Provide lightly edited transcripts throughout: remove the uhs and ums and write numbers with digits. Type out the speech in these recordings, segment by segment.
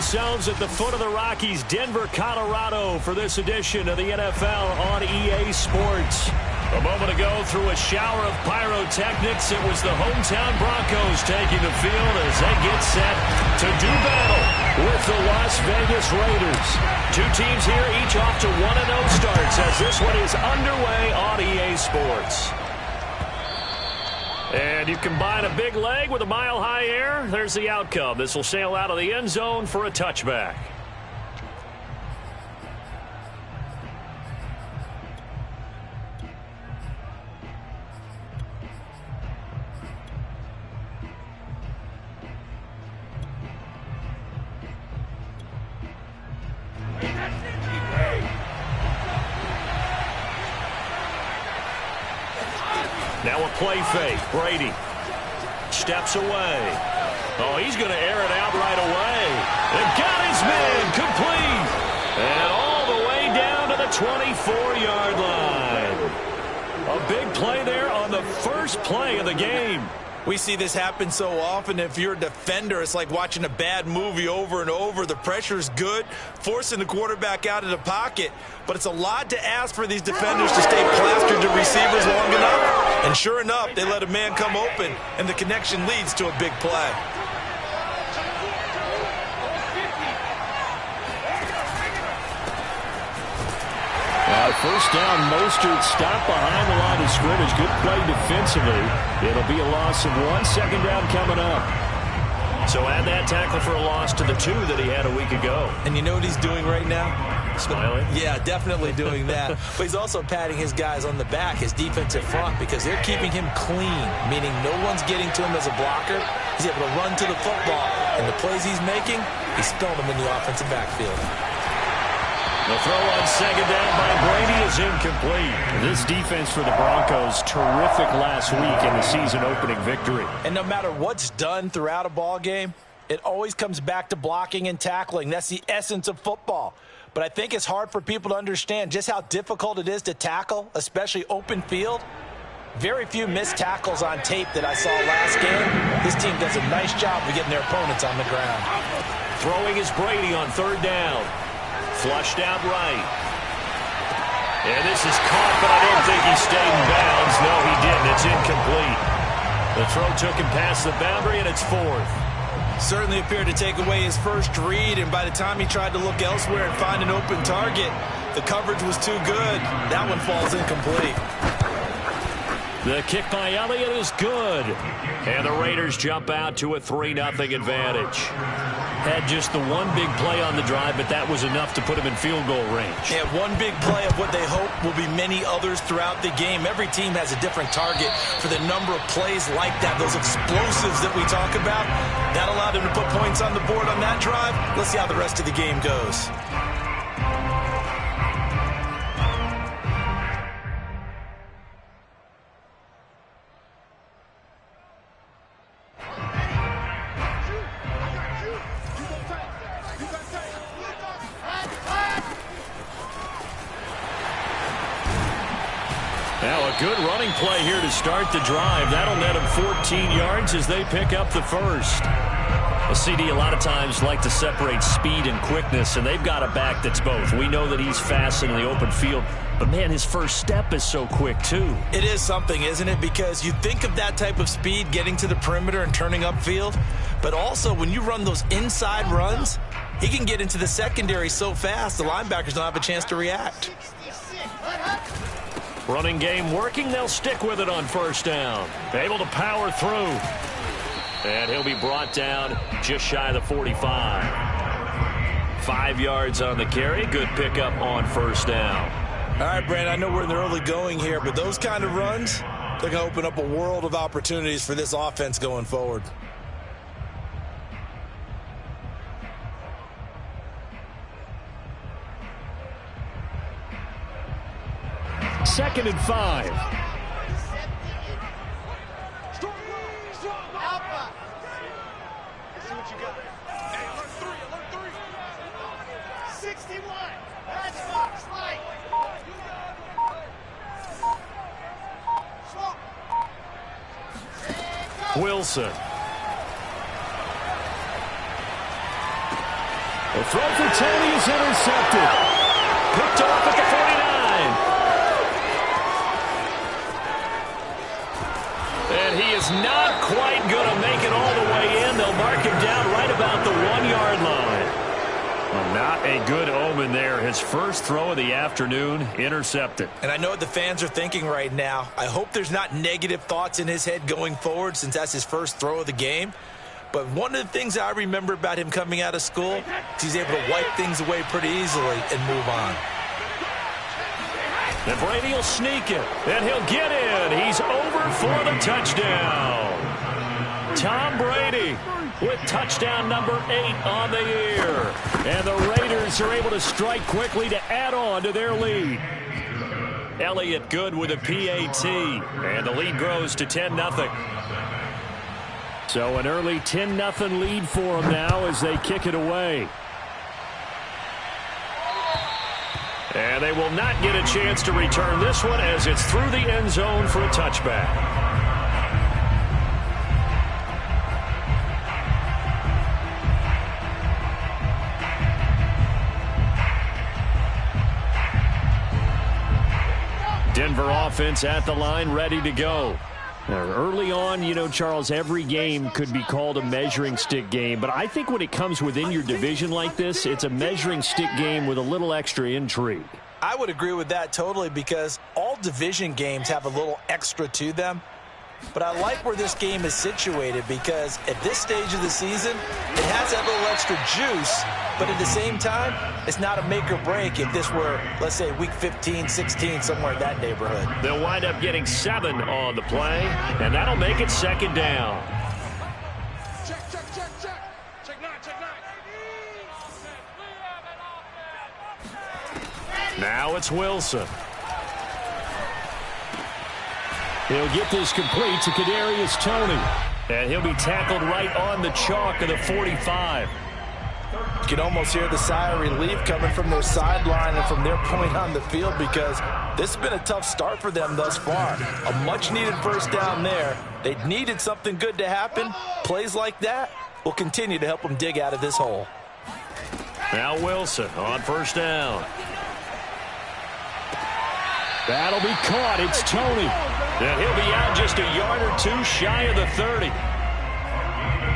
ourselves at the foot of the Rockies, Denver, Colorado, for this edition of the NFL on EA Sports. A moment ago, through a shower of pyrotechnics, it was the hometown Broncos taking the field as they get set to do battle with the Las Vegas Raiders. Two teams here, each off to 1-0 starts as this one is underway on EA Sports. And you combine a big leg with a mile-high air, there's the outcome. This will sail out of the end zone for a touchback. Now a play fake. Brady steps away. Oh, he's going to air it out right away. And got his man complete. And all the way down to the 24-yard line. A big play there on the first play of the game. We see this happen so often. If you're a defender, it's like watching a bad movie over and over. The pressure is good, forcing the quarterback out of the pocket. But it's a lot to ask for these defenders to stay plastered to receivers long enough. And sure enough, they let a man come open, and the connection leads to a big play. First down, Mostert stopped behind the line of scrimmage. Good play defensively. It'll be a loss of 1. Second down coming up. So add that tackle for a loss to the 2 that he had a week ago. And you know what he's doing right now? Smiling? Yeah, definitely doing that. But he's also patting his guys on the back, his defensive front, because they're keeping him clean, meaning no one's getting to him as a blocker. He's able to run to the football, and the plays he's making, he's spelling them in the offensive backfield. The throw on second down by Brady is incomplete. This defense for the Broncos, terrific last week in the season-opening victory. And no matter what's done throughout a ball game, it always comes back to blocking and tackling. That's the essence of football. But I think it's hard for people to understand just how difficult it is to tackle, especially open field. Very few missed tackles on tape that I saw last game. This team does a nice job of getting their opponents on the ground. Throwing is Brady on third down. Flushed out right. And this is caught, but I don't think he stayed in bounds. No, he didn't. It's incomplete. The throw took him past the boundary, and it's 4th. Certainly appeared to take away his first read, and by the time he tried to look elsewhere and find an open target, the coverage was too good. That one falls incomplete. The kick by Elliott is good. And the Raiders jump out to a 3-0 advantage. Had just the one big play on the drive, but that was enough to put him in field goal range. Yeah, one big play of what they hope will be many others throughout the game. Every team has a different target for the number of plays like that, those explosives that we talk about. That allowed them to put points on the board on that drive. Let's see how the rest of the game goes. Now a good running play here to start the drive. That'll net them 14 yards as they pick up the first. A CD a lot of times like to separate speed and quickness, and they've got a back that's both. We know that he's fast in the open field, but man, his first step is so quick too. It is something, isn't it? Because you think of that type of speed getting to the perimeter and turning upfield, but also when you run those inside runs, he can get into the secondary so fast the linebackers don't have a chance to react. Running game working. They'll stick with it on first down. Able to power through. And he'll be brought down just shy of the 45. 5 yards on the carry. Good pickup on first down. All right, Brandon, I know we're in the early going here, but those kind of runs, they're going to open up a world of opportunities for this offense going forward. Second and 5. Wilson. The throw for Tony is intercepted. Picked off at the 49. And he is not quite going to make it all the way in. They'll mark him down right about the 1-yard line. Well, not a good omen there. His first throw of the afternoon, intercepted. And I know what the fans are thinking right now. I hope there's not negative thoughts in his head going forward since that's his first throw of the game. But one of the things I remember about him coming out of school is he's able to wipe things away pretty easily and move on. And Brady will sneak it, and he'll get in. He's over for the touchdown. Tom Brady with touchdown number 8 on the year. And the Raiders are able to strike quickly to add on to their lead. Elliott good with a PAT, and the lead grows to 10-0. So an early 10-0 lead for them now as they kick it away. And they will not get a chance to return this one as it's through the end zone for a touchback. Denver offense at the line, ready to go. Early on, you know, Charles, every game could be called a measuring stick game. But I think when it comes within your division like this, it's a measuring stick game with a little extra intrigue. I would agree with that totally because all division games have a little extra to them. But I like where this game is situated because at this stage of the season, it has that little extra juice. But at the same time, it's not a make or break if this were, let's say, week 15, 16, somewhere in that neighborhood. They'll wind up getting 7 on the play, and that'll make it second down. Check, check, check, check. Check 9, check 9. Now it's Wilson. He'll get this complete to Kadarius Toney. And he'll be tackled right on the chalk of the 45. You can almost hear the sigh of relief coming from their sideline and from their point on the field because this has been a tough start for them thus far. A much-needed first down there. They needed something good to happen. Plays like that will continue to help them dig out of this hole. Now Wilson on first down. That'll be caught. It's Toney. And he'll be out just a yard or two shy of the 30.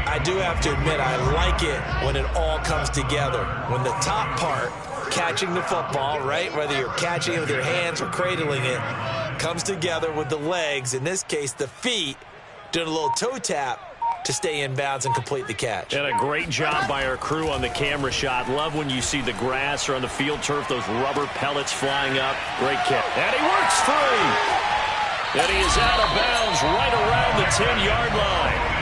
I do have to admit, I like it when it all comes together. When the top part, catching the football, right, whether you're catching it with your hands or cradling it, comes together with the legs, in this case the feet, doing a little toe tap to stay in bounds and complete the catch. And a great job by our crew on the camera shot. Love when you see the grass or on the field turf, those rubber pellets flying up. Great catch. And he works free. And he is out of bounds right around the 10-yard line.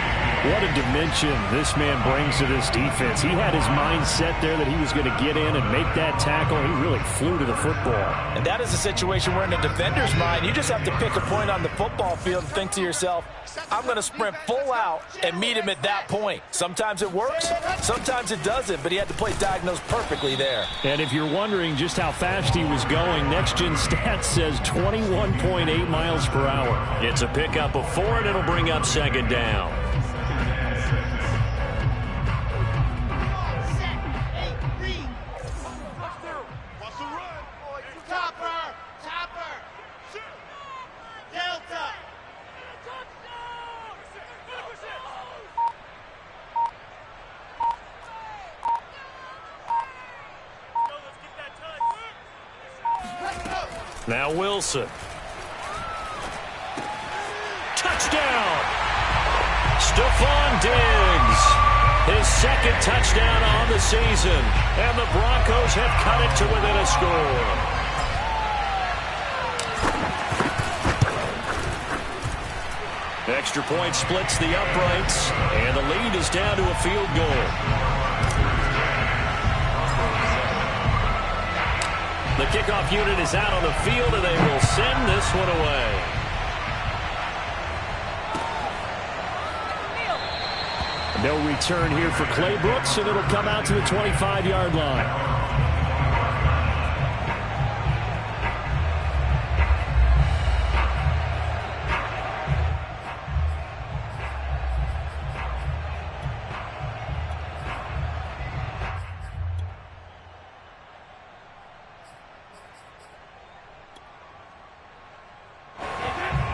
What a dimension this man brings to this defense. He had his mind set there that he was going to get in and make that tackle. He really flew to the football. And that is a situation where in a defender's mind, you just have to pick a point on the football field and think to yourself, I'm going to sprint full out and meet him at that point. Sometimes it works, sometimes it doesn't, but he had the play diagnosed perfectly there. And if you're wondering just how fast he was going, Next Gen Stats says 21.8 miles per hour. It's a pickup of 4, and it'll bring up second down. Now Wilson. Touchdown! Stephon Diggs. His second touchdown on the season. And the Broncos have cut it to within a score. Extra point splits the uprights. And the lead is down to a field goal. The kickoff unit is out on the field, and they will send this one away. No return here for Clay Brooks, and it'll come out to the 25-yard line.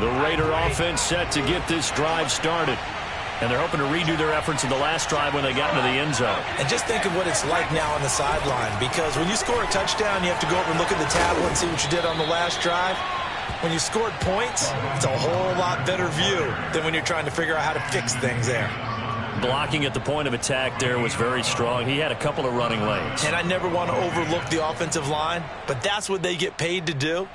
The Raider offense set to get this drive started. And they're hoping to redo their efforts in the last drive when they got into the end zone. And just think of what it's like now on the sideline, because when you score a touchdown, you have to go over and look at the tablet and see what you did on the last drive. When you scored points, it's a whole lot better view than when you're trying to figure out how to fix things there. Blocking at the point of attack there was very strong. He had a couple of running lanes. And I never want to overlook the offensive line, but that's what they get paid to do.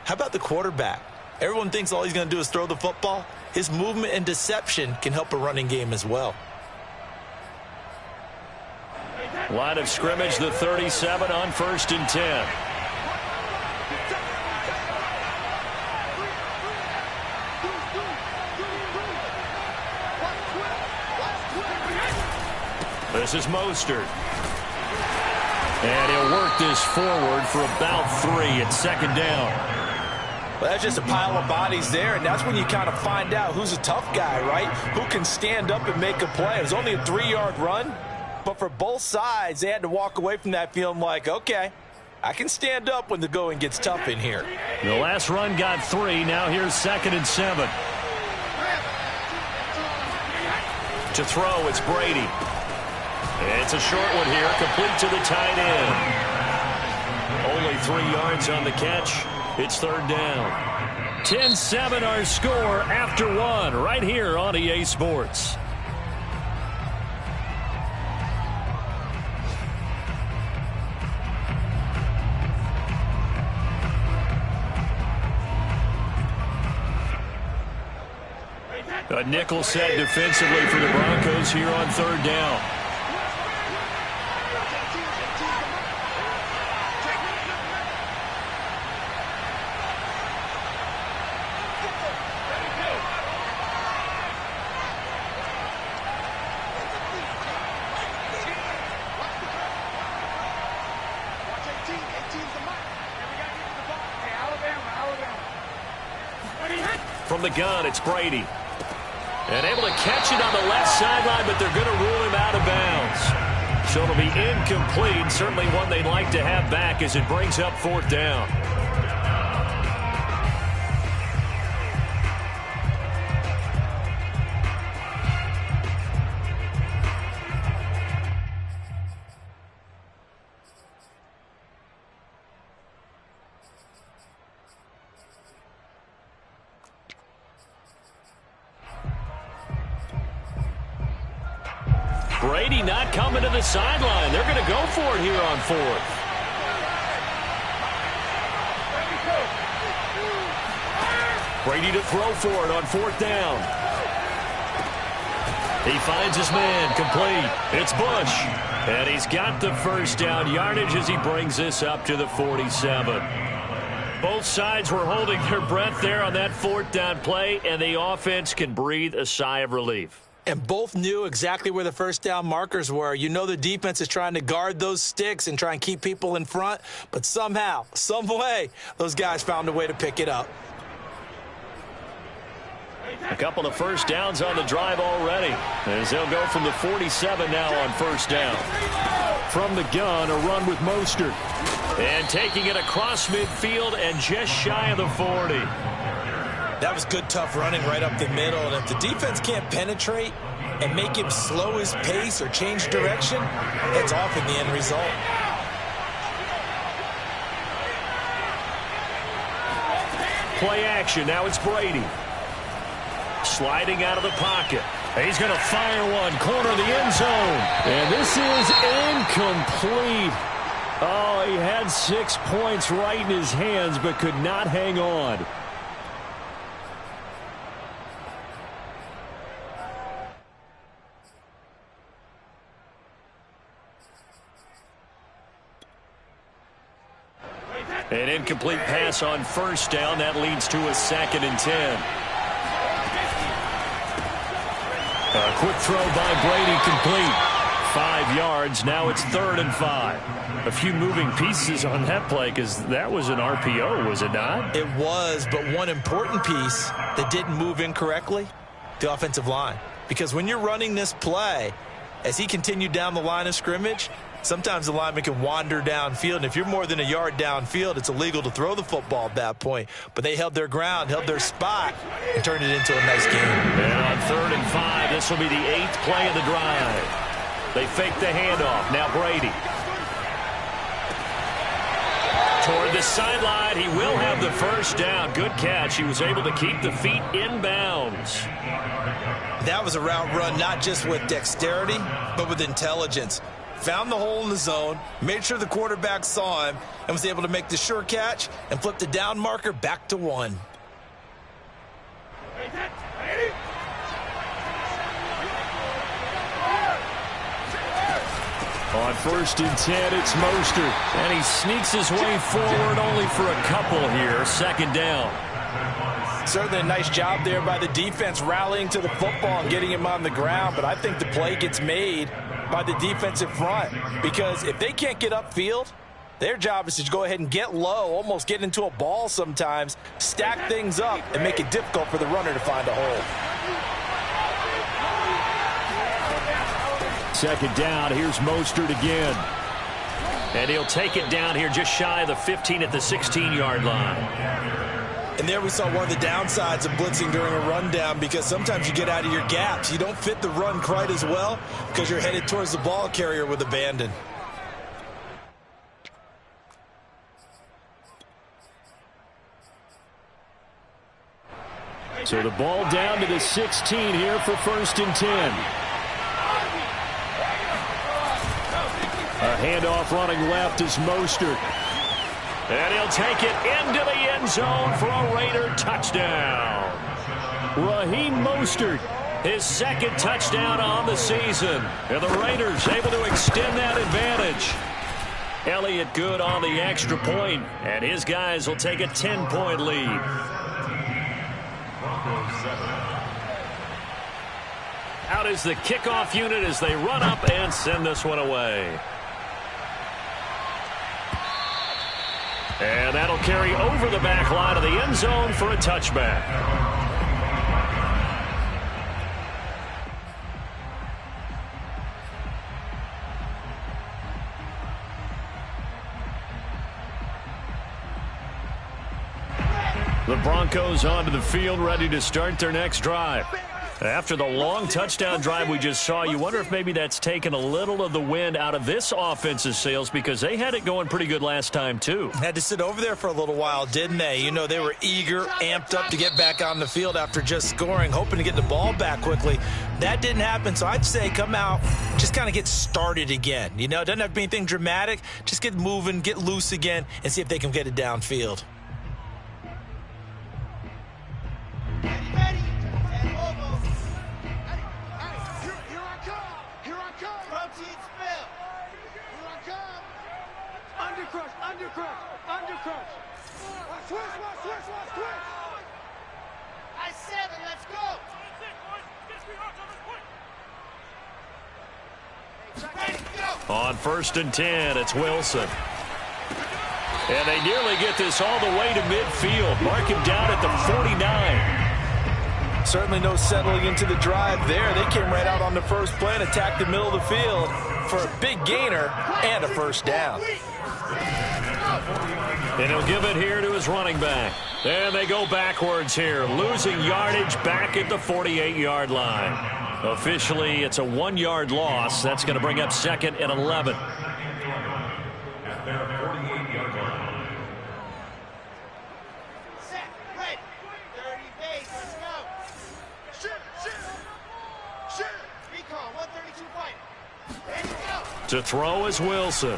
How about the quarterback? Everyone thinks all he's going to do is throw the football. His movement and deception can help a running game as well. Line of scrimmage, the 37 on 1st and 10. This is Mostert. And he'll work this forward for about 3 at 2nd down. Well, that's just a pile of bodies there, and that's when you kind of find out who's a tough guy, right? Who can stand up and make a play. It was only a 3-yard run, but for both sides, they had to walk away from that feeling like, okay, I can stand up when the going gets tough in here. The last run got 3. Now here's 2nd and 7. To throw, it's Brady. It's a short one here, complete to the tight end. Only 3 yards on the catch. It's 3rd down. 10-7 our score after 1 right here on EA Sports. A nickel set defensively for the Broncos here on 3rd down. From the gun, it's Brady. And able to catch it on the left sideline, but they're going to rule him out of bounds. So it'll be incomplete. Certainly one they'd like to have back as it brings up 4th down. Brady not coming to the sideline. They're going to go for it here on 4th. Brady to throw for it on 4th down. He finds his man, complete. It's Bush. And he's got the 1st down yardage as he brings this up to the 47. Both sides were holding their breath there on that 4th down play, and the offense can breathe a sigh of relief. And both knew exactly where the 1st down markers were. You know the defense is trying to guard those sticks and try and keep people in front, but somehow, some way, those guys found a way to pick it up. A couple of 1st downs on the drive already, as they'll go from the 47 now on 1st down. From the gun, a run with Mostert. And taking it across midfield and just shy of the 40. That was good, tough running right up the middle. And if the defense can't penetrate and make him slow his pace or change direction, that's often the end result. Play action. Now it's Brady. Sliding out of the pocket. He's going to fire one. Corner of the end zone. And this is incomplete. Oh, he had 6 points right in his hands but could not hang on. An incomplete pass on 1st down. That leads to a 2nd and 10. A quick throw by Brady, complete. 5 yards. Now it's 3rd and 5. A few moving pieces on that play because that was an RPO, was it not? It was, but one important piece that didn't move incorrectly, the offensive line. Because when you're running this play, as he continued down the line of scrimmage, sometimes the lineman can wander downfield, and if you're more than a yard downfield, it's illegal to throw the football at that point. But they held their ground, held their spot, and turned it into a nice game. And on 3rd and 5, this will be the 8th play of the drive. They fake the handoff. Now Brady. Toward the sideline, he will have the first down. Good catch. He was able to keep the feet in bounds. That was a route run not just with dexterity, but with intelligence. Found the hole in the zone, made sure the quarterback saw him, and was able to make the sure catch and flip the down marker back to 1. On 1st and 10, it's Mostert. And he sneaks his way forward only for a couple here. 2nd down. Certainly a nice job there by the defense rallying to the football and getting him on the ground. But I think the play gets made by the defensive front. Because if they can't get upfield, their job is to go ahead and get low, almost get into a ball sometimes, stack things up, and make it difficult for the runner to find a hole. 2nd down. Here's Mostert again. And he'll take it down here just shy of the 15 at the 16-yard line. And there we saw one of the downsides of blitzing during a rundown, because sometimes you get out of your gaps. You don't fit the run quite as well because you're headed towards the ball carrier with abandon. So the ball down to the 16 here for 1st and 10. A handoff running left is Mostert. And he'll take it into the end zone for a Raider touchdown. Raheem Mostert, his 2nd touchdown on the season. And the Raiders able to extend that advantage. Elliott good on the extra point, and his guys will take a 10-point lead. Out is the kickoff unit as they run up and send this one away. And that'll carry over the back line of the end zone for a touchback. The Broncos onto the field, ready to start their next drive. After the long touchdown drive we just saw, you wonder if maybe that's taken a little of the wind out of this offense's sails, because they had it going pretty good last time, too. Had to sit over there for a little while, didn't they? You know, they were eager, amped up to get back on the field after just scoring, hoping to get the ball back quickly. That didn't happen, so I'd say come out, just kind of get started again. You know, it doesn't have to be anything dramatic. Just get moving, get loose again, and see if they can get it downfield. On 1st and 10, it's Wilson. And they nearly get this all the way to midfield. Mark him down at the 49. Certainly no settling into the drive there. They came right out on the first play and attacked the middle of the field for a big gainer and a first down. And he'll give it here to his running back. And they go backwards here, losing yardage back at the 48-yard line. Officially, it's a 1-yard loss. That's going to bring up 2nd and 11. To throw is Wilson.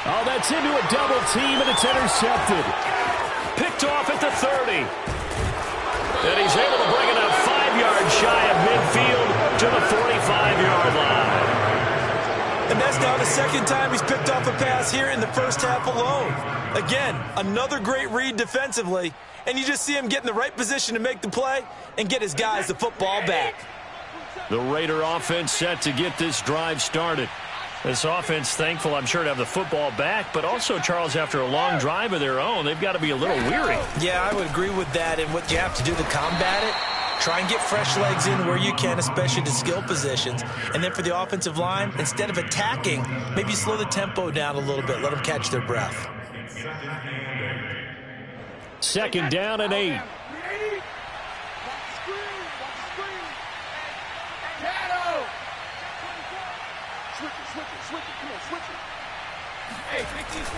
Oh, that's into a double team, and it's intercepted. Picked off at the 30. And he's able to bring it up 5 yards shy of midfield to the 45-yard line. And that's now the 2nd time he's picked off a pass here in the first half alone. Again, another great read defensively, and you just see him get in the right position to make the play and get his guys the football back. The Raider offense set to get this drive started. This offense thankful, I'm sure, to have the football back, but also, Charles, after a long drive of their own, they've got to be a little weary. Yeah, I would agree with that, and what you have to do to combat it Try and get fresh legs in where you can, especially to skill positions. And then for the offensive line, instead of attacking, maybe slow the tempo down a little bit. Let them catch their breath. 2nd down and 8.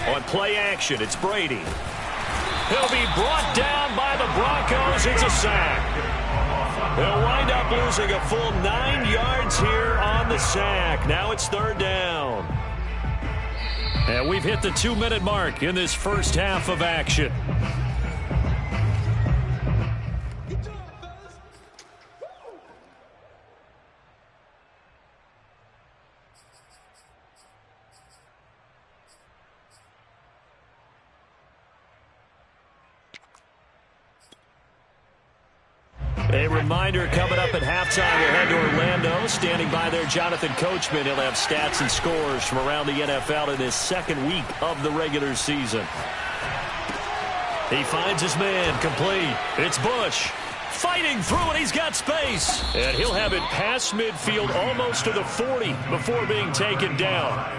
On play action, it's Brady. He'll be brought down by the Broncos. It's a sack. They'll wind up losing a full 9 yards here on the sack. Now it's 3rd down. And we've hit the 2-minute mark in this first half of action. A reminder coming up at halftime, we'll head to Orlando. Standing by there, Jonathan Coachman. He'll have stats and scores from around the NFL in his 2nd week of the regular season. He finds his man, complete. It's Bush. Fighting through it, he's got space. And he'll have it past midfield almost to the 40 before being taken down.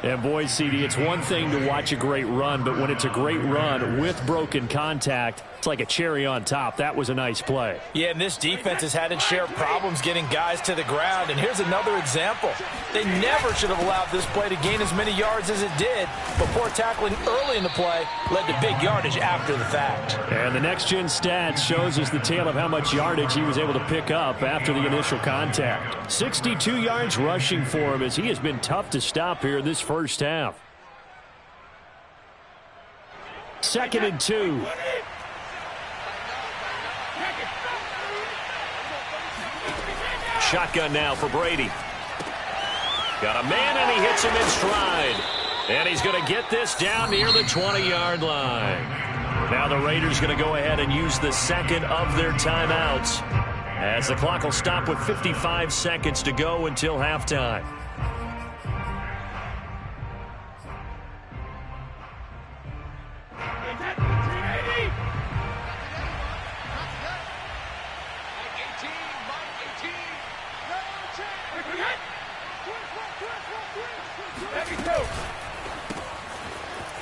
And boy, CD, it's one thing to watch a great run, but when it's a great run with broken contact, it's like a cherry on top. That was a nice play. Yeah, and this defense has had its share of problems getting guys to the ground. And here's another example. They never should have allowed this play to gain as many yards as it did. But poor tackling early in the play led to big yardage after the fact. And the next-gen stats shows us the tale of how much yardage he was able to pick up after the initial contact. 62 yards rushing for him as he has been tough to stop here in this first half. 2nd and 2. Shotgun now for Brady. Got a man, and he hits him in stride. And he's going to get this down near the 20-yard line. Now the Raiders going to go ahead and use the 2nd of their timeouts, as the clock will stop with 55 seconds to go until halftime.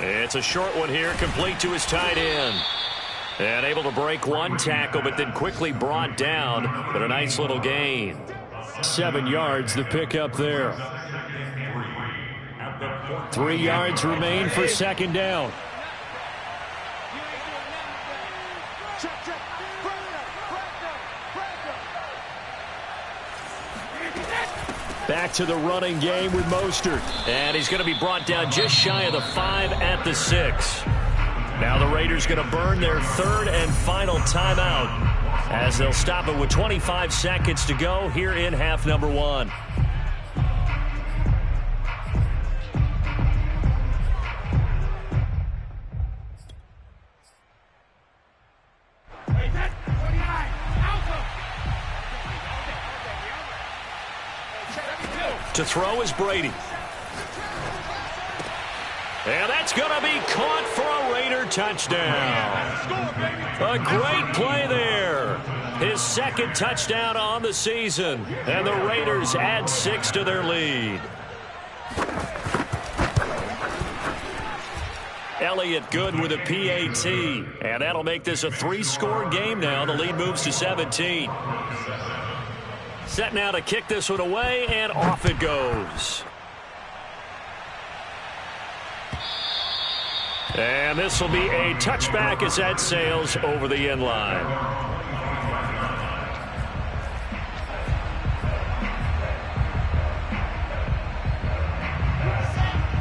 It's a short one here, complete to his tight end. And able to break one tackle, but then quickly brought down. But a nice little gain. 7 yards the pickup there. 3 yards remain for 2nd down. Back to the running game with Mostert. And he's going to be brought down just shy of the 5 at the 6. Now the Raiders going to burn their 3rd and final timeout, as they'll stop it with 25 seconds to go here in half number 1. To throw is Brady. And that's going to be caught for a Raider touchdown. A great play there. His 2nd touchdown on the season. And the Raiders add 6 to their lead. Elliott good with a PAT. And that'll make this a 3-score game now. The lead moves to 17. Set now to kick this one away, and off it goes. And this will be a touchback as that sails over the end line.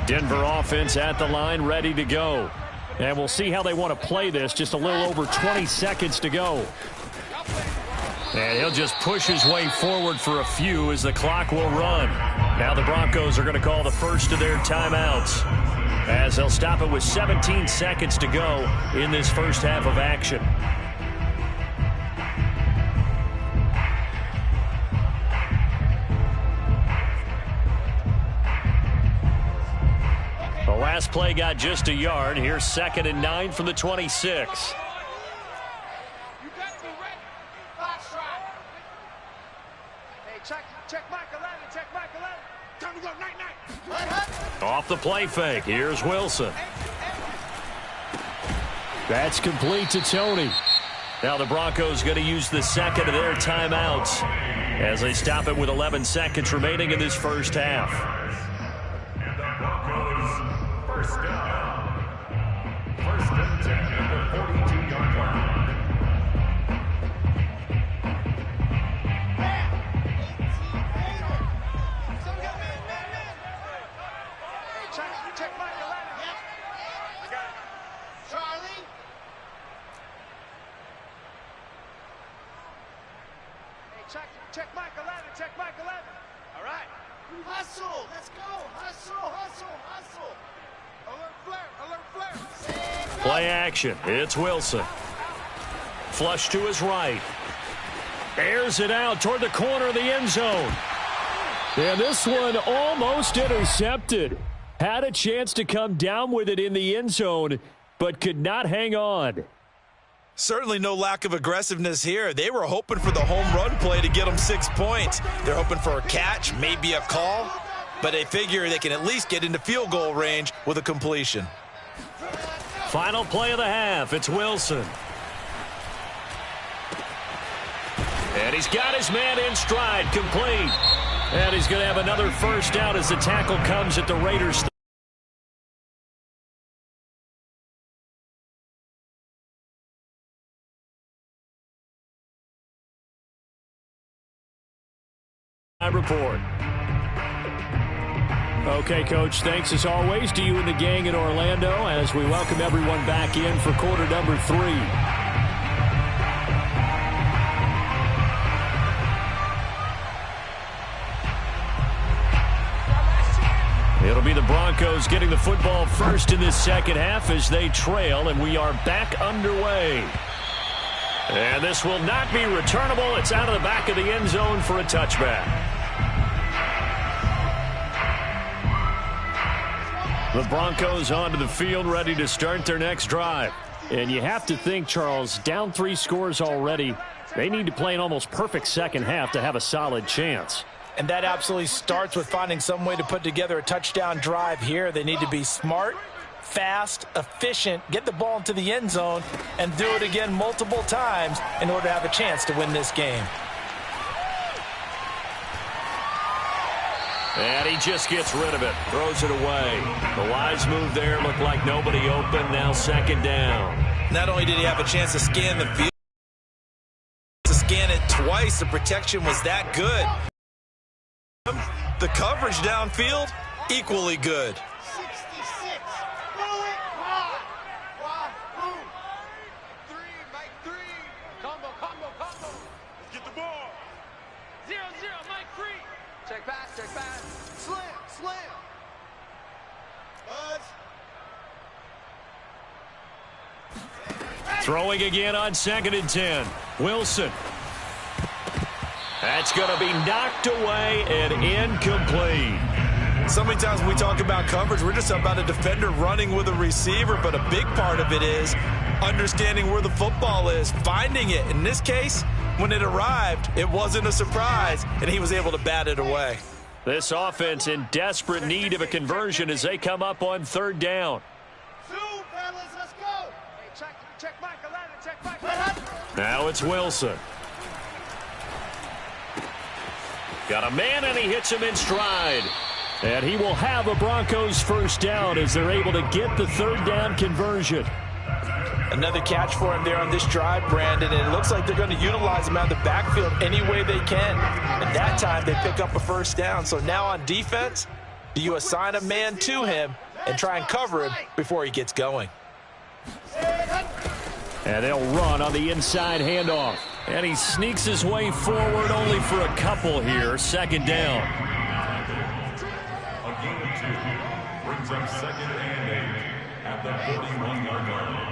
Denver offense at the line, ready to go. And we'll see how they want to play this. Just a little over 20 seconds to go. And he'll just push his way forward for a few as the clock will run. Now the Broncos are going to call the first of their timeouts, as they'll stop it with 17 seconds to go in this first half of action. The last play got just a yard. Here's 2nd and 9 from the 26. You got to be ready. Last try. Off the play fake, here's Wilson. That's complete to Tony. Now the Broncos going to use the second of their timeouts as they stop it with 11 seconds remaining in this first half. And the Broncos first down. First and 10 at the 42-yard line. Check Michael Adams. Yep. I got it. Charlie. Hey, check Michael Adams. Check Michael Adams. All right. Hustle. Let's go. Hustle, hustle, hustle. Alert flare. Alert flare. Play action. It's Wilson. Flush to his right. Airs it out toward the corner of the end zone. And this one almost intercepted. Had a chance to come down with it in the end zone, but could not hang on. Certainly no lack of aggressiveness here. They were hoping for the home run play to get them 6 points. They're hoping for a catch, maybe a call, but they figure they can at least get into field goal range with a completion. Final play of the half. It's Wilson. And he's got his man in stride, complete. And he's going to have another first down as the tackle comes at the Raiders. Report. Okay, Coach, thanks as always to you and the gang in Orlando as we welcome everyone back in for quarter number 3. It'll be the Broncos getting the football first in this second half as they trail, and we are back underway. And this will not be returnable. It's out of the back of the end zone for a touchback. The Broncos onto the field ready to start their next drive. And you have to think, Charles, down 3 scores already. They need to play an almost perfect second half to have a solid chance. And that absolutely starts with finding some way to put together a touchdown drive here. They need to be smart, fast, efficient, get the ball into the end zone, and do it again multiple times in order to have a chance to win this game. And he just gets rid of it, throws it away. The wise move there, looked like nobody open, now second down. Not only did he have a chance to scan the field, to scan it twice, the protection was that good. The coverage downfield, equally good. 66. Bullet. Wahoo. 3, Mike 3. Combo. Let's get the ball. 0-0, Mike 3. Check pass. Slam. Buzz. Throwing again on 2nd and 10. Wilson. That's going to be knocked away and incomplete. So many times when we talk about coverage, we're just about a defender running with a receiver, but a big part of it is understanding where the football is, finding it. In this case, when it arrived, it wasn't a surprise, and he was able to bat it away. This offense in desperate need of a conversion as they come up on 3rd down. Fellas, let's go. Hey, check Michael Adams. Check Michael Adams. Now it's Wilson. Got a man, and he hits him in stride. And he will have a Broncos first down as they're able to get the 3rd down conversion. Another catch for him there on this drive, Brandon, and it looks like they're going to utilize him out of the backfield any way they can. And that time they pick up a first down. So now on defense, do you assign a man to him and try and cover him before he gets going? And they'll run on the inside handoff. And he sneaks his way forward only for a couple here. 2nd down. A gain of 2 brings up 2nd and 8 at the 41-yard line.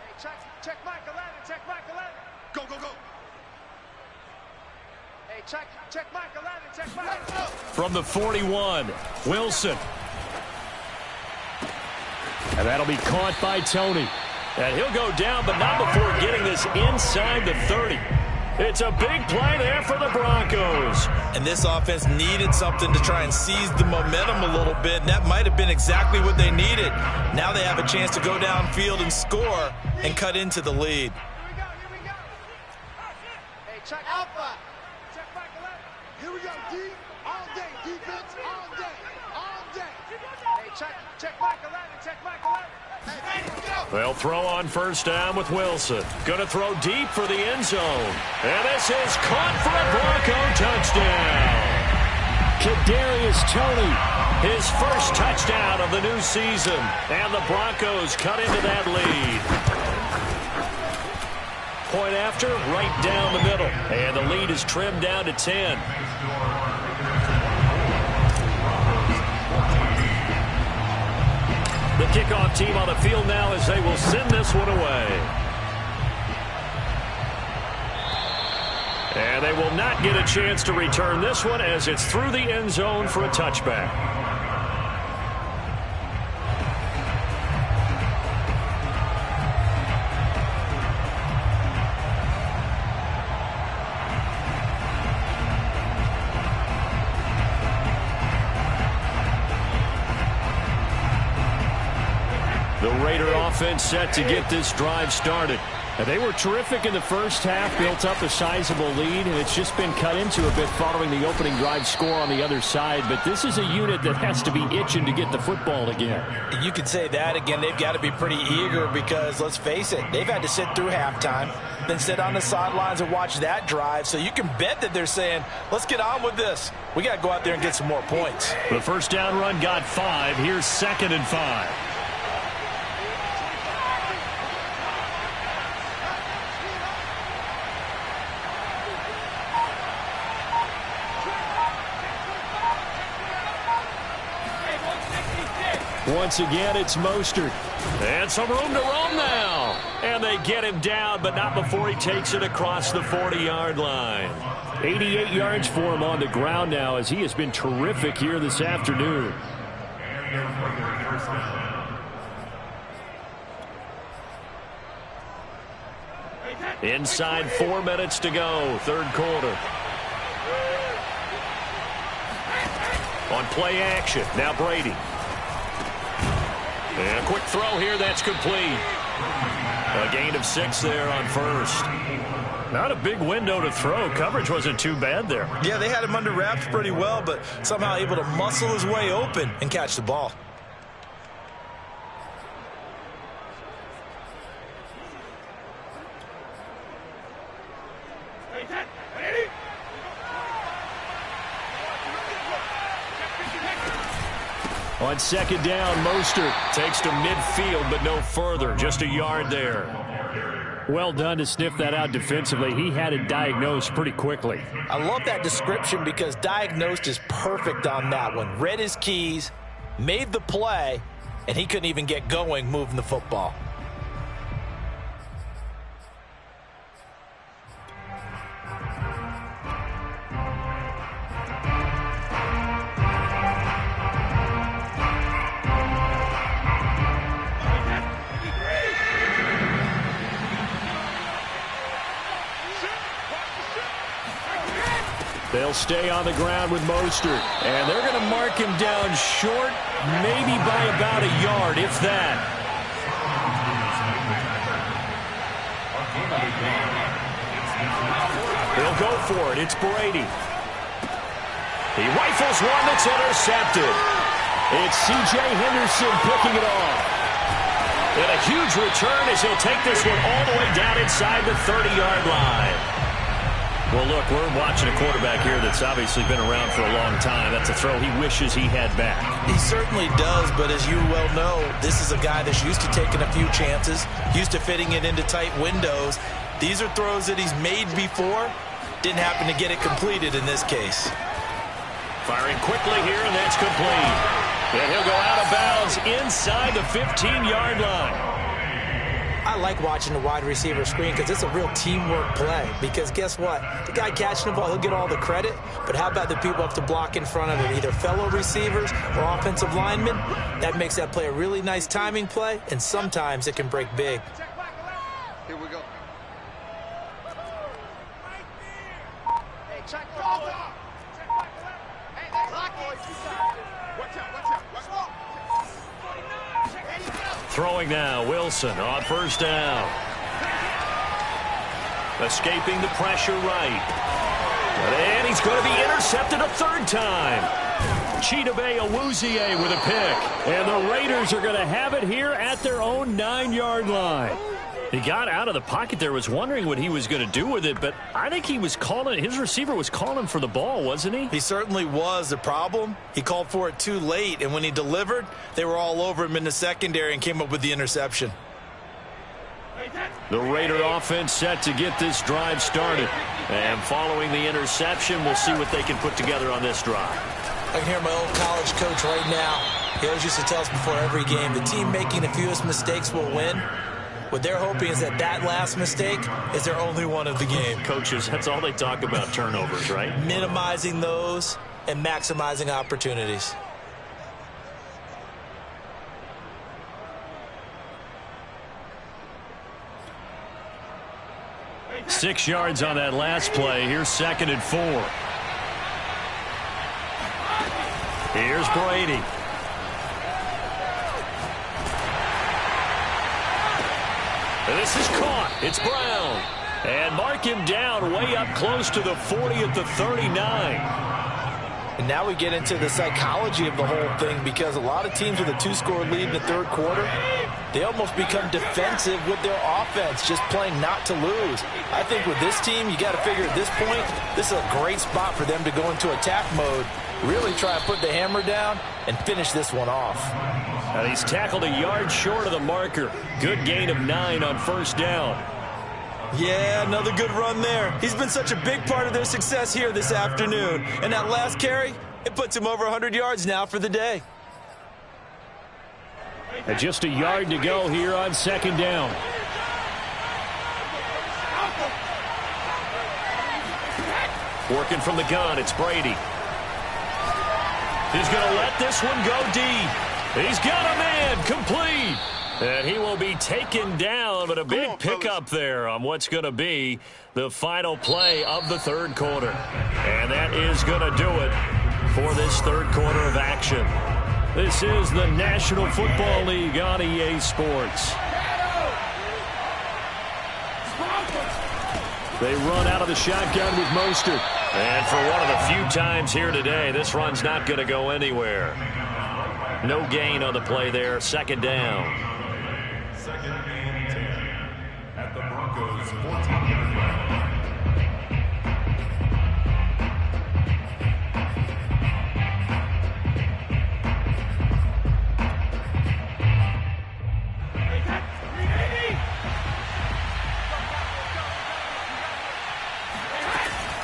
Hey, check Michael Adams. Check Michael Adams. Go. Hey, check Michael Adams. Check Michael Adams. From the 41, Wilson. And that'll be caught by Tony. And he'll go down, but not before getting this inside the 30. It's a big play there for the Broncos. And this offense needed something to try and seize the momentum a little bit, and that might have been exactly what they needed. Now they have a chance to go downfield and score and cut into the lead. Here we go. Hey, check Alpha. Check back 11. Here we go, D. All day. Defense all day. All day. Hey, check back 11. Check back 11. Hey, go. They'll throw on first down with Wilson. Going to throw deep for the end zone. And this is caught for a Bronco touchdown. Kadarius Toney, his first touchdown of the new season. And the Broncos cut into that lead. Point after, right down the middle. And the lead is trimmed down to 10. The kickoff team on the field now as they will send this one away. And they will not get a chance to return this one as it's through the end zone for a touchback. The Raider offense set to get this drive started. And they were terrific in the first half, built up a sizable lead, and it's just been cut into a bit following the opening drive score on the other side. But this is a unit that has to be itching to get the football again. You could say that again. They've got to be pretty eager because, let's face it, they've had to sit through halftime, then sit on the sidelines and watch that drive. So you can bet that they're saying, let's get on with this. We got to go out there and get some more points. The first down run got 5. Here's 2nd and 5. Once again, it's Mostert. And some room to roam now. And they get him down, but not before he takes it across the 40-yard line. 88 yards for him on the ground now as he has been terrific here this afternoon. Inside 4 minutes to go, third quarter. On play action, now Brady. And a quick throw here, that's complete. A gain of 6 there on first. Not a big window to throw. Coverage wasn't too bad there. Yeah, they had him under wraps pretty well, but somehow able to muscle his way open and catch the ball. On second down, Mostert takes to midfield, but no further. Just a yard there. Well done to sniff that out defensively. He had it diagnosed pretty quickly. I love that description because diagnosed is perfect on that one. Read his keys, made the play, and he couldn't even get going moving the football. They'll stay on the ground with Mostert. And they're going to mark him down short, maybe by about a yard, if that. They'll go for it. It's Brady. He rifles one that's intercepted. It's C.J. Henderson picking it off. And a huge return as he'll take this one all the way down inside the 30-yard line. Well, look, we're watching a quarterback here that's obviously been around for a long time. That's a throw he wishes he had back. He certainly does, but as you well know, this is a guy that's used to taking a few chances, used to fitting it into tight windows. These are throws that he's made before. Didn't happen to get it completed in this case. Firing quickly here, and that's complete. And he'll go out of bounds inside the 15-yard line. I like watching the wide receiver screen because it's a real teamwork play. Because guess what? The guy catching the ball, he'll get all the credit. But how about the people up to block in front of him, either fellow receivers or offensive linemen? That makes that play a really nice timing play, and sometimes it can break big. Here we go. Throwing now, Wilson on first down. Escaping the pressure right. And he's going to be intercepted a third time. Chidobe Awuzie with a pick. And the Raiders are going to have it here at their own 9-yard line. He got out of the pocket there, was wondering what he was going to do with it, but I think he was calling, his receiver was calling for the ball, wasn't he? He certainly was. The problem, he called for it too late, and when he delivered, they were all over him in the secondary and came up with the interception. The Raider offense set to get this drive started. And following the interception, we'll see what they can put together on this drive. I can hear my old college coach right now. He always used to tell us before every game, the team making the fewest mistakes will win. What they're hoping is that last mistake is their only one of the game. Coaches, that's all they talk about, turnovers, right? Minimizing those and maximizing opportunities. Six yards on that last play. Here's 2nd and 4. Here's Brady. And this is caught. It's Brown. And mark him down way up close to the 40 at the 39. And now we get into the psychology of the whole thing, because a lot of teams with a 2-score lead in the third quarter, they almost become defensive with their offense, just playing not to lose. I think with this team, you got to figure at this point, this is a great spot for them to go into attack mode, really try and put the hammer down and finish this one off. And he's tackled a yard short of the marker. Good gain of 9 on first down. Yeah, another good run there. He's been such a big part of their success here this afternoon. And that last carry, it puts him over 100 yards now for the day. And just a yard to go here on 2nd down. Working from the gun, it's Brady. He's going to let this one go deep. He's got a man, complete. And he will be taken down, but a big pickup there on what's going to be the final play of the third quarter. And that is going to do it for this third quarter of action. This is the National Football League on EA Sports. They run out of the shotgun with Mostert. And for one of the few times here today, this run's not going to go anywhere. No gain on the play there, 2nd down. 2nd and 10 at the Broncos' 14-yard line.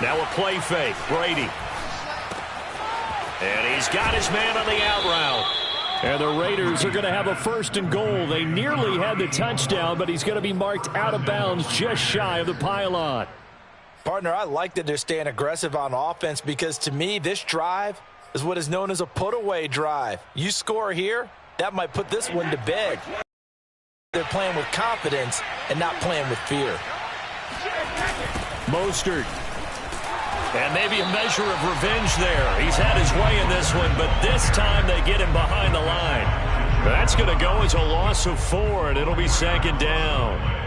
Now a play fake, Brady. And he's got his man on the out route. And the Raiders are going to have a 1st and goal. They nearly had the touchdown, but he's going to be marked out of bounds just shy of the pylon. Partner, I like that they're staying aggressive on offense, because to me, this drive is what is known as a put-away drive. You score here, that might put this one to bed. They're playing with confidence and not playing with fear. Mostert. And maybe a measure of revenge there. He's had his way in this one, but this time they get him behind the line. That's going to go as a loss of 4, and it'll be 2nd down.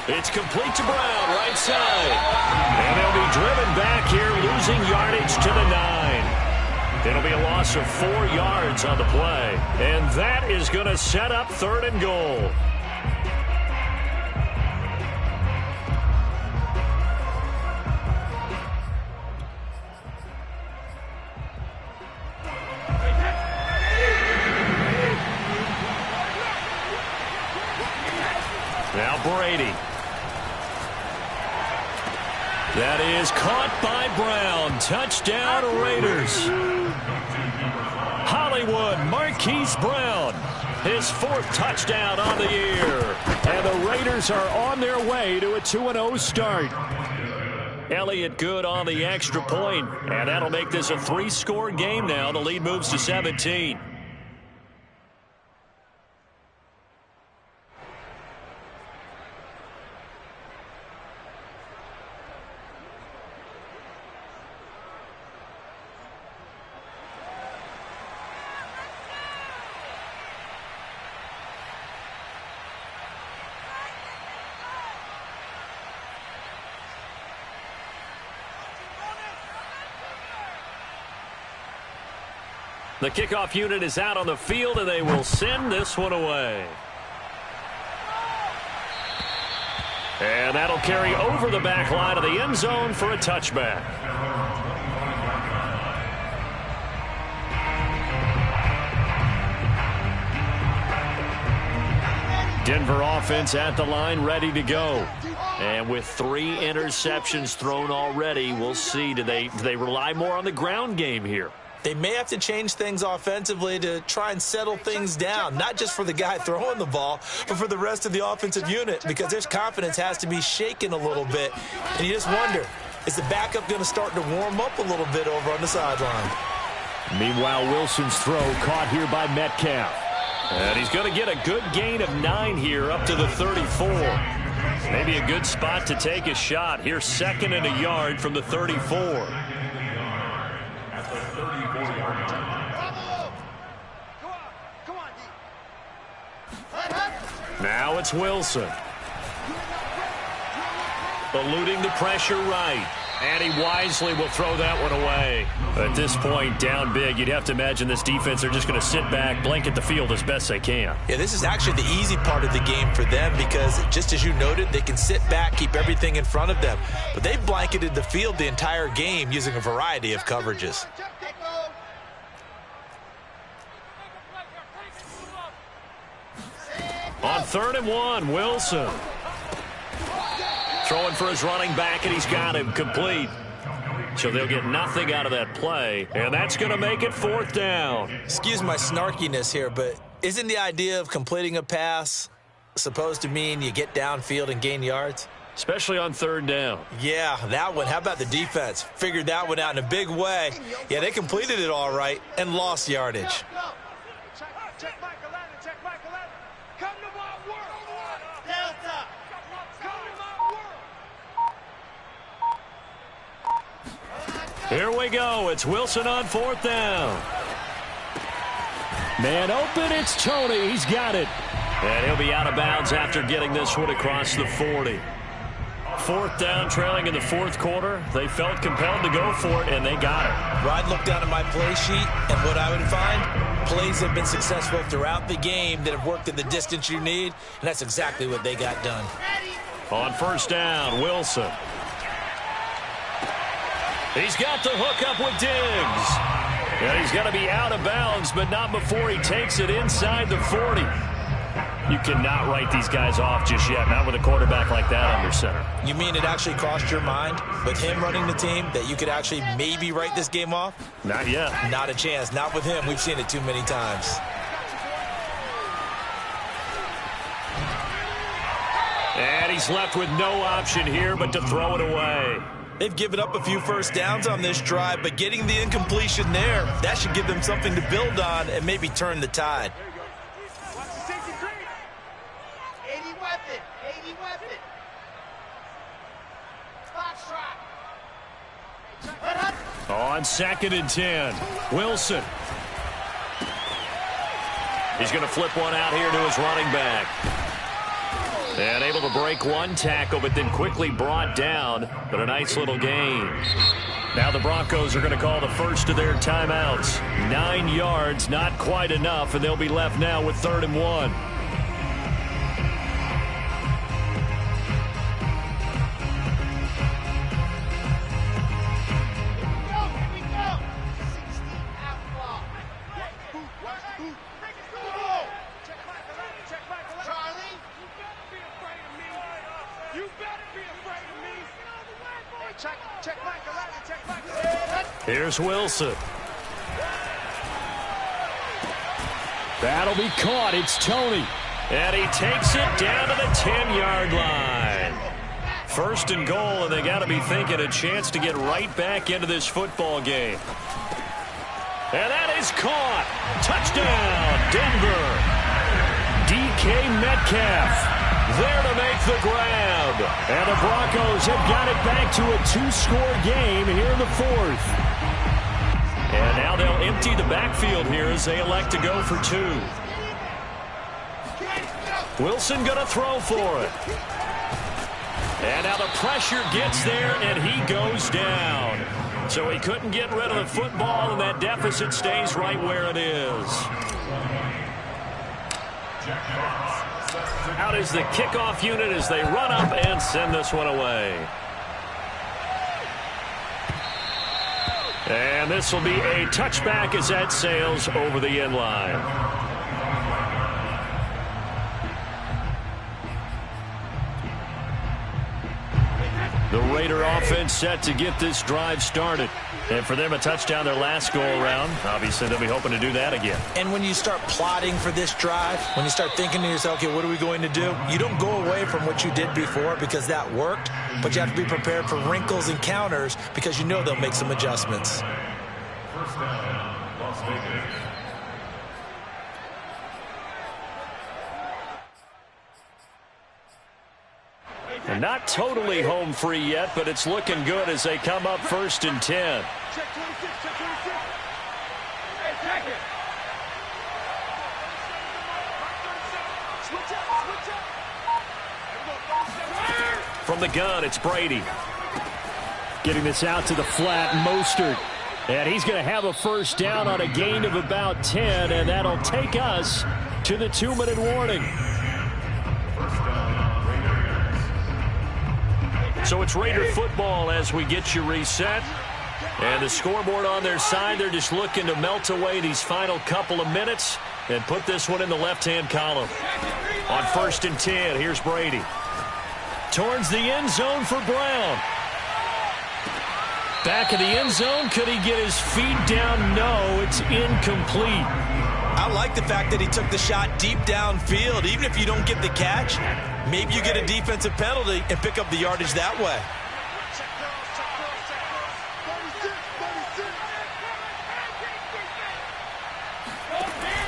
It's complete to Brown, right side. And they'll be driven back here, losing yardage to the 9. It'll be a loss of 4 yards on the play. And that is going to set up 3rd and goal. Now Brady. That is caught by Brown. Touchdown, Raiders. Hollywood Marquise Brown, his 4th touchdown on the year. And the Raiders are on their way to a 2-0 start. Elliott good on the extra point, and that'll make this a 3-score game now. The lead moves to 17. The kickoff unit is out on the field, and they will send this one away. And that'll carry over the back line of the end zone for a touchback. Denver offense at the line, ready to go. And with 3 interceptions thrown already, we'll see. Do they rely more on the ground game here? They may have to change things offensively to try and settle things down, not just for the guy throwing the ball, but for the rest of the offensive unit, because their confidence has to be shaken a little bit. And you just wonder, is the backup going to start to warm up a little bit over on the sideline? Meanwhile, Wilson's throw caught here by Metcalf. And he's going to get a good gain of 9 here up to the 34. Maybe a good spot to take a shot. Here's 2nd and a yard from the 34. Now it's Wilson. Eluding the pressure right. And he wisely will throw that one away. At this point, down big, you'd have to imagine this defense are just going to sit back, blanket the field as best they can. Yeah, this is actually the easy part of the game for them because, just as you noted, they can sit back, keep everything in front of them. But they've blanketed the field the entire game using a variety of coverages. On 3rd and 1, Wilson. Throwing for his running back, and he's got him complete. So they'll get nothing out of that play, and that's going to make it 4th down. Excuse my snarkiness here, but isn't the idea of completing a pass supposed to mean you get downfield and gain yards? Especially on 3rd down. Yeah, that one. How about the defense? Figured that one out in a big way. Yeah, they completed it all right and lost yardage. Here we go. It's Wilson on 4th down. Man open. It's Tony. He's got it. And he'll be out of bounds after getting this one across the 40. 4th down, trailing in the 4th quarter. They felt compelled to go for it, and they got it. Rod looked down at my play sheet, and what I would find, plays have been successful throughout the game that have worked in the distance you need, and that's exactly what they got done. On 1st down, Wilson. He's got the hook up with Diggs. And he's got to be out of bounds, but not before he takes it inside the 40. You cannot write these guys off just yet, not with a quarterback like that under center. You mean it actually crossed your mind with him running the team that you could actually maybe write this game off? Not yet. Not a chance. Not with him. We've seen it too many times. And he's left with no option here but to throw it away. They've given up a few first downs on this drive, but getting the incompletion there, that should give them something to build on and maybe turn the tide. On 2nd and 10, Wilson. He's going to flip one out here to his running back. And able to break one tackle, but then quickly brought down. But a nice little gain. Now the Broncos are going to call the first of their timeouts. 9 yards, not quite enough, and they'll be left now with 3rd and 1. Here's Wilson. That'll be caught. It's Tony. And he takes it down to the 10-yard line. First and goal, and they got to be thinking a chance to get right back into this football game. And that is caught. Touchdown, Denver. DK Metcalf there to make the grab. And the Broncos have got it back to a 2-score game here in the fourth. And now they'll empty the backfield here as they elect to go for 2. Wilson going to throw for it. And now the pressure gets there, and he goes down. So he couldn't get rid of the football, and that deficit stays right where it is. Out is the kickoff unit as they run up and send this one away. And this will be a touchback as that sails over the end line. The Raider offense set to get this drive started. And for them, a touchdown their last go-around. Obviously, they'll be hoping to do that again. And when you start plotting for this drive, when you start thinking to yourself, okay, what are we going to do? You don't go away from what you did before because that worked, but you have to be prepared for wrinkles and counters because you know they'll make some adjustments. First down, Las Vegas. And not totally home free yet, but it's looking good as they come up 1st and 10. Check 26, check 26. Hey, check it. Switch up. From the gun, it's Brady. Getting this out to the flat, Mostert. And he's going to have a first down on a gain of about 10, and that'll take us to the 2-minute warning. So it's Raider football as we get you reset. And the scoreboard on their side, they're just looking to melt away these final couple of minutes and put this one in the left-hand column. On 1st and 10, here's Brady. Towards the end zone for Brown. Back of the end zone, could he get his feet down? No, it's incomplete. I like the fact that he took the shot deep downfield. Even if you don't get the catch, maybe you get a defensive penalty and pick up the yardage that way.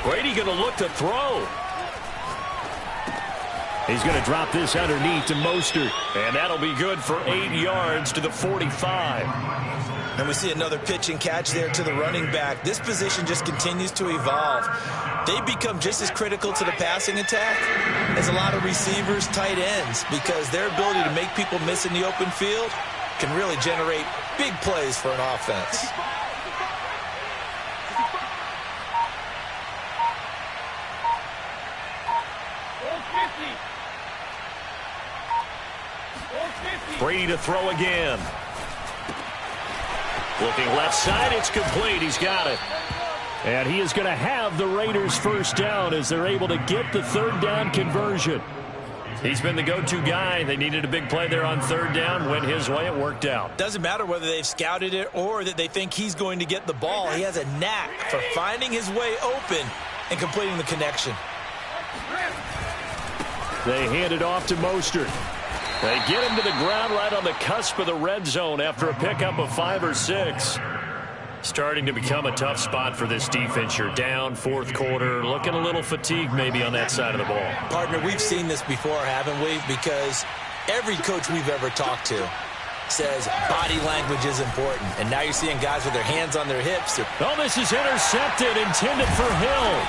Brady going to look to throw. He's going to drop this underneath to Mostert. And that'll be good for 8 yards to the 45. And we see another pitch and catch there to the running back. This position just continues to evolve. They become just as critical to the passing attack as a lot of receivers, tight ends, because their ability to make people miss in the open field can really generate big plays for an offense. Brady to throw again. Looking left side, it's complete. He's got it. And he is going to have the Raiders first down as they're able to get the 3rd down conversion. He's been the go-to guy. They needed a big play there on 3rd down. Went his way. It worked out. Doesn't matter whether they've scouted it or that they think he's going to get the ball. He has a knack for finding his way open and completing the connection. They hand it off to Mostert. They get him to the ground right on the cusp of the red zone after a pickup of 5 or 6. Starting to become a tough spot for this defense. You're down 4th quarter, looking a little fatigued maybe on that side of the ball. Partner, we've seen this before, haven't we? Because every coach we've ever talked to says body language is important. And now you're seeing guys with their hands on their hips. Oh, this is intercepted, intended for Hill.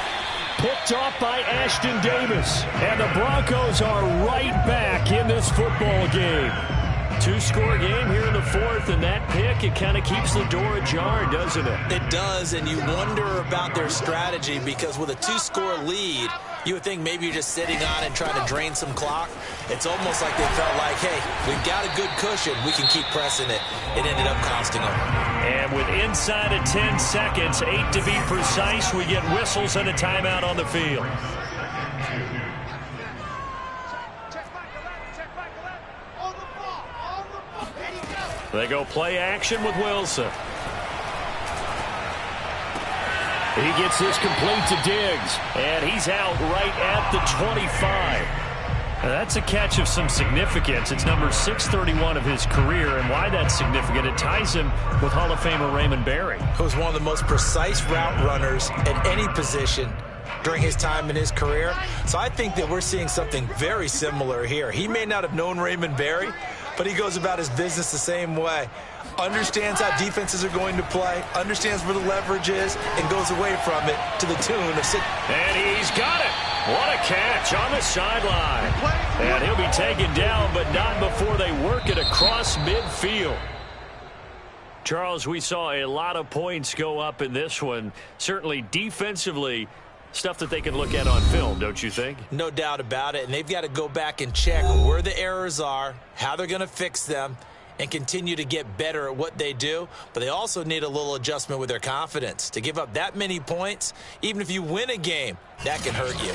Picked off by Ashton Davis. And the Broncos are right back in this football game. 2-score game here in the 4th, and that pick, it kind of keeps the door ajar, doesn't it? It does, and you wonder about their strategy because with a 2-score lead, you would think maybe you're just sitting on it trying to drain some clock. It's almost like they felt like, hey, we've got a good cushion. We can keep pressing it. It ended up costing them. And with inside of 10 seconds, 8 to be precise, we get whistles and a timeout on the field. They go play action with Wilson. He gets this complete to Diggs, and he's out right at the 25. That's a catch of some significance. It's number 631 of his career, and why that's significant, it ties him with Hall of Famer Raymond Berry, who's one of the most precise route runners at any position during his time in his career. So I think that we're seeing something very similar here. He may not have known Raymond Berry, but he goes about his business the same way. Understands how defenses are going to play, understands where the leverage is, and goes away from it to the tune of 6. And he's got it. What a catch on the sideline. And he'll be taken down, but not before they work it across midfield. Charles, we saw a lot of points go up in this one. Certainly defensively, stuff that they can look at on film, don't you think? No doubt about it. And they've got to go back and check where the errors are, how they're going to fix them, and continue to get better at what they do. But they also need a little adjustment with their confidence. To give up that many points, even if you win a game, that can hurt you.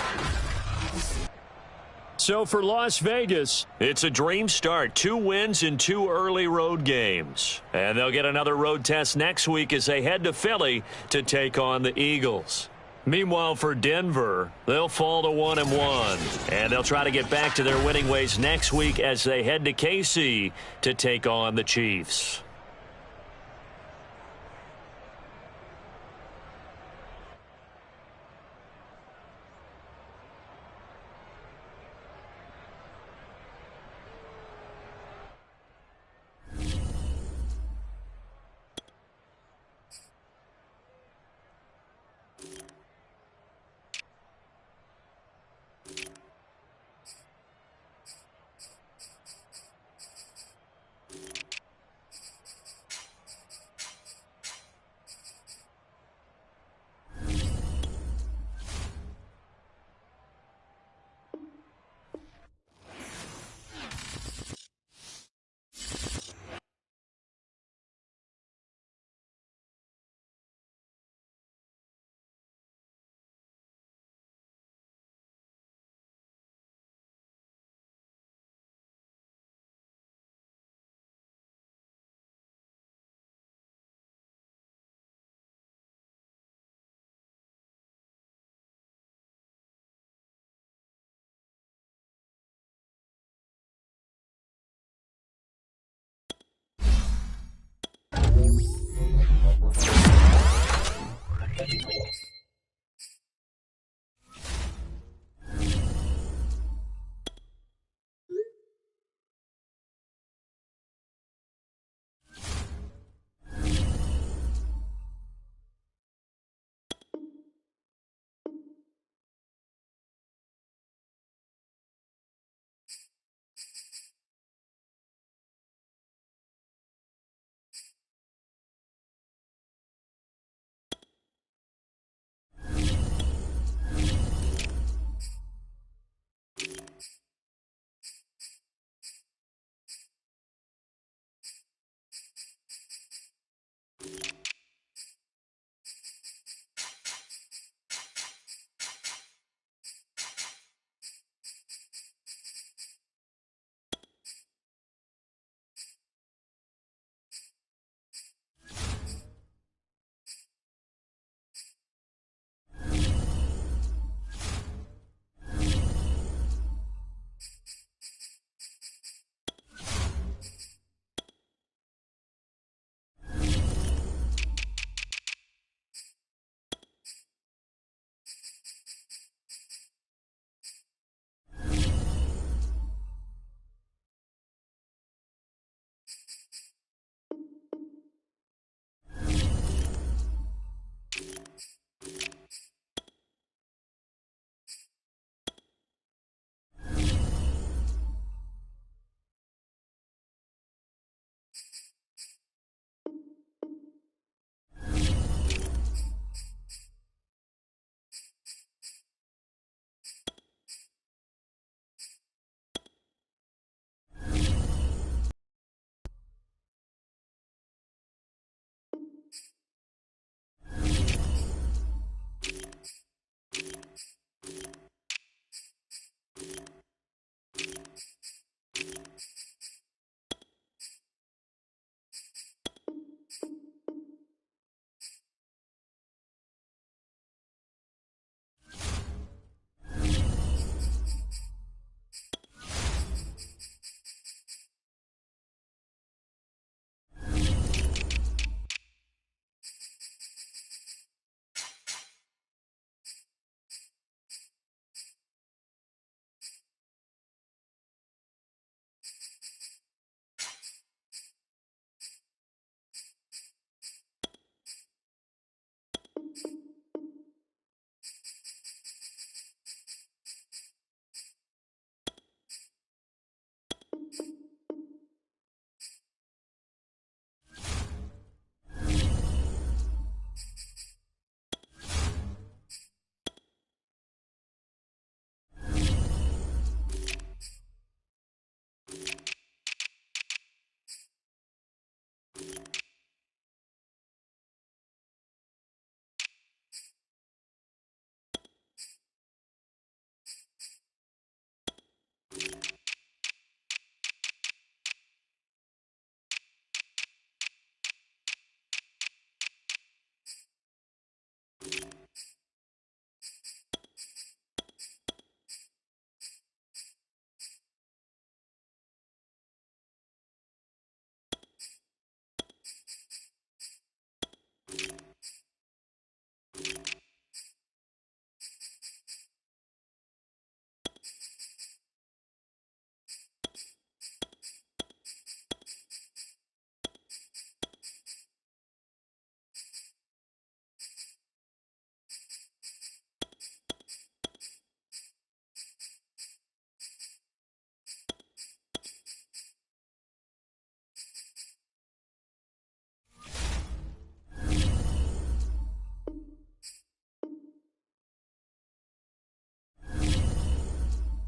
So for Las Vegas, it's a dream start. 2 wins in 2 early road games. And they'll get another road test next week as they head to Philly to take on the Eagles. Meanwhile, for Denver, they'll fall to 1-1, and they'll try to get back to their winning ways next week as they head to KC to take on the Chiefs.